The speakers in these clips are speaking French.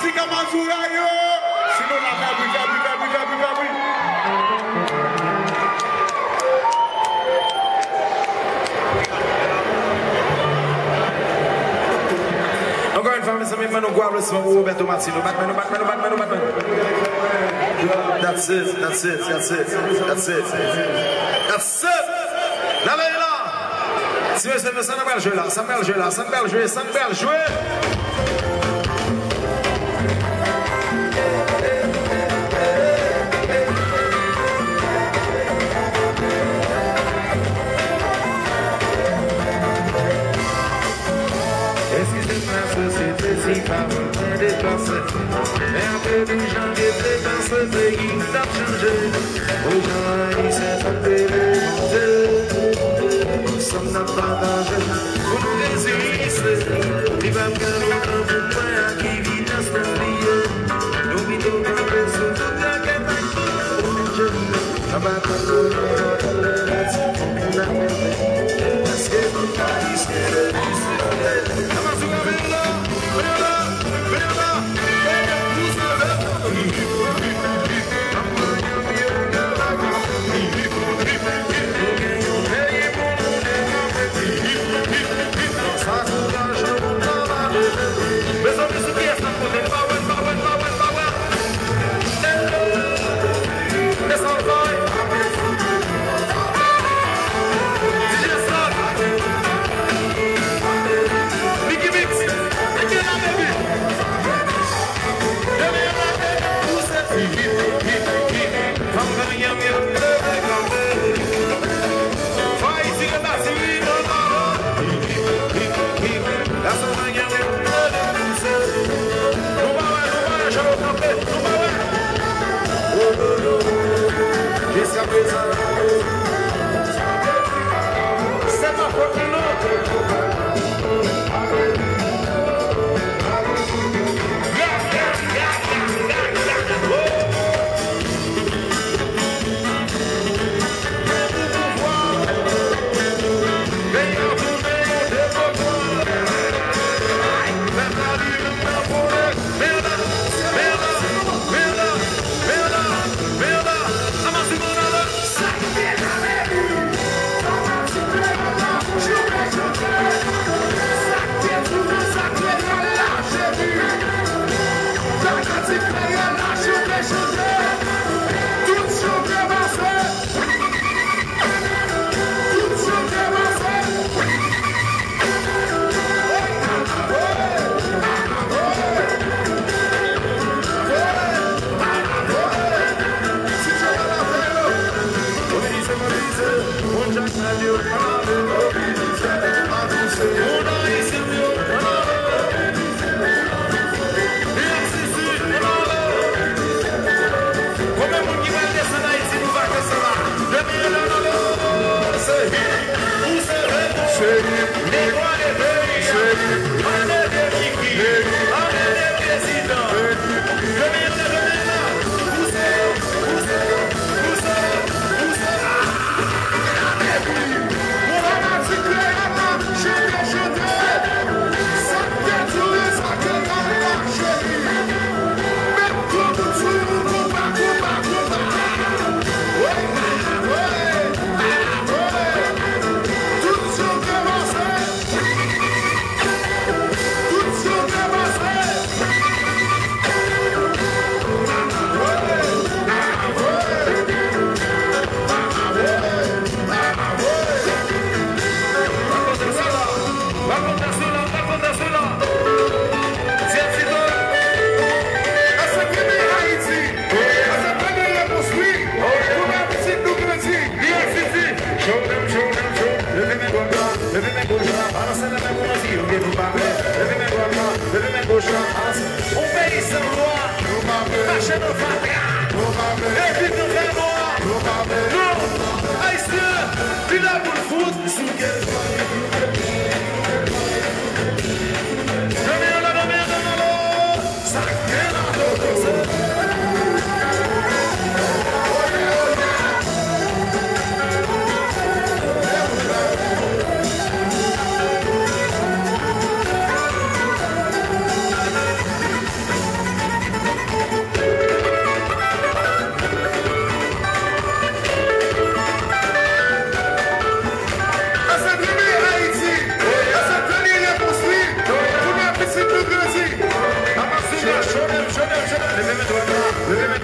musique à Mazoura, yo. Sinon, la fabrique. Encore une fois, mes amis, nous guardons le Roberto Martino. Batman. That's it. Allez là. Si vous savez, ça va jouer là. Société si pas vraiment dépassée. Mais un peu de gens qui étaient dans ce pays n'a changé. Aux gens, ils s'est trompé les montés. Nous sommes dans pas d'âge pour nous résister. Il va me gagner un peu de point à qui vit dans ce lieu. Nous vivons dans le sous toute la guerre. La bataille de l'autre, on a perdu. Parce que nous pas risqué de nous séparer.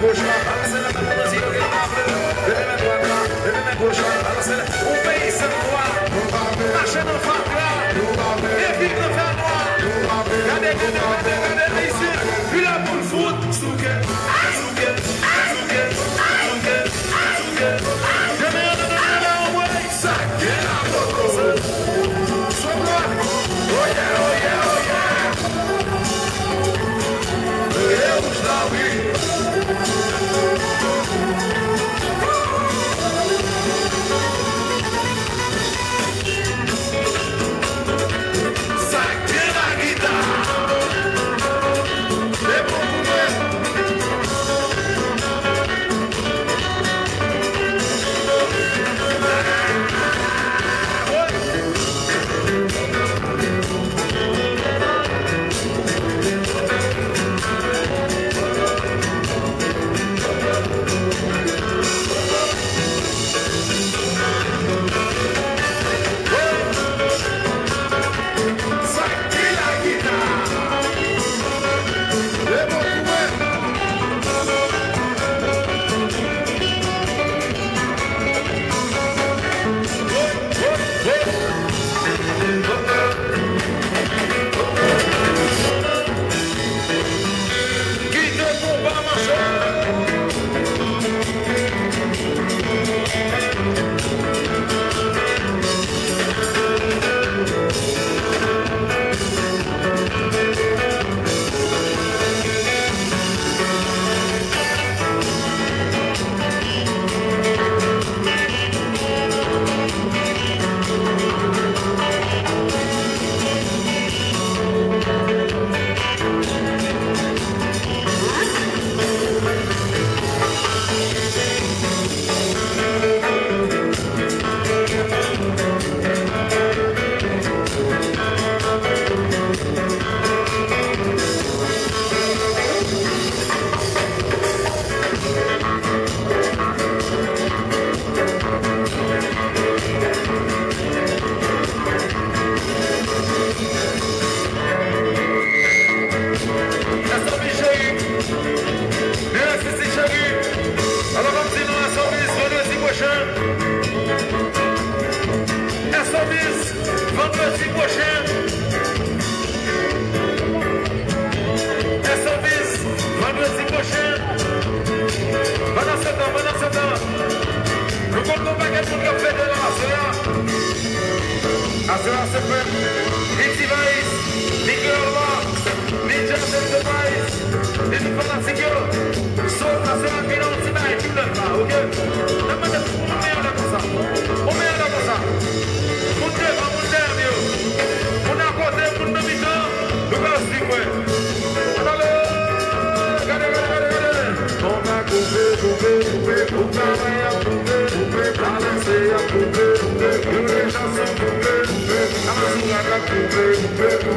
gauche là, balancez la main droite, levez la droite là, levez la gauche là, balancez la. On paye ça droit, marchez dans le fac là, et puis le fac noir. Regardez ici, puis la boule foot, souke, souke, souke, souke, souke. Je mets un en ouais, ça, get la moto. Soit droit, oh yeah, oh yeah, oh yeah. Eu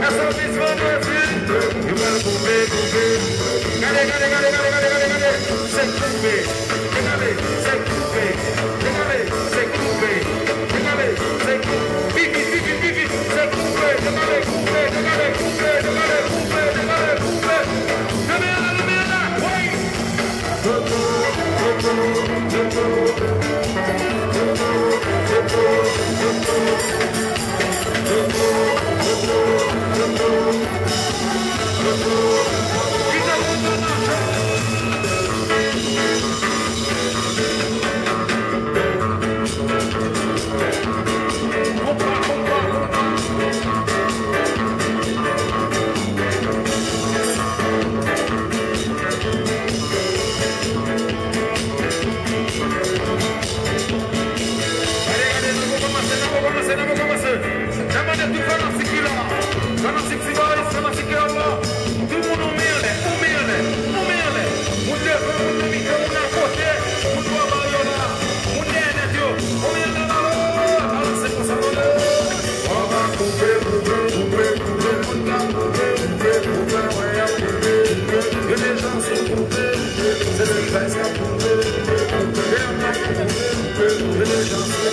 estou vivo. C'est le